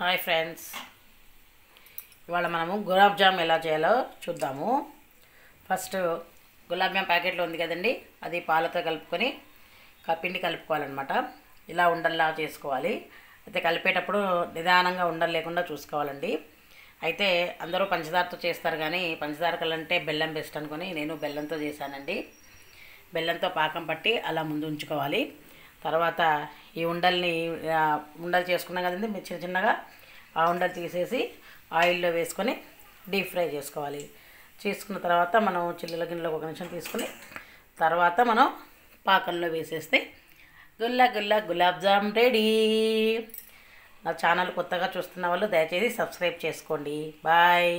Hi friends, ఇవాళ మనము గులాబ్ జామ్ ఎలా చేయాలో చూద్దాము. ఫస్ట్ గులాబ్ జామ్ ప్యాకెట్లో ఉంది కదండి, అది పాలతో కలుపుకొని పిండి కలుపుకోవాలన్నమాట. ఇలా ఉండల్లా చేసుకోవాలి. అయితే కలిపేటప్పుడు నిదానంగా ఉండలు లేకుండా చూసుకోవాలండి. అయితే అందరూ పంచదారతో చేస్తారు, కానీ పంచదార కలంటే బెల్లం బెస్ట్ అనుకొని నేను బెల్లంతో చేశానండి. బెల్లంతో పాకం పట్టి అలా ముందు ఉంచుకోవాలి. తర్వాత ఈ ఉండలు చేసుకున్నాం కదండి, చిన్న చిన్నగా ఆ ఉండలు తీసేసి ఆయిల్లో వేసుకొని డీప్ ఫ్రై చేసుకోవాలి. చేసుకున్న తర్వాత మనం చిల్లుల గిన్నెలో ఒక నిమిషం తీసుకుని తర్వాత మనం పాకంలో వేసేస్తే గులాబ్ జామ్ రెడీ. నా ఛానల్ కొత్తగా చూస్తున్న వాళ్ళు దయచేసి సబ్స్క్రైబ్ చేసుకోండి. బాయ్.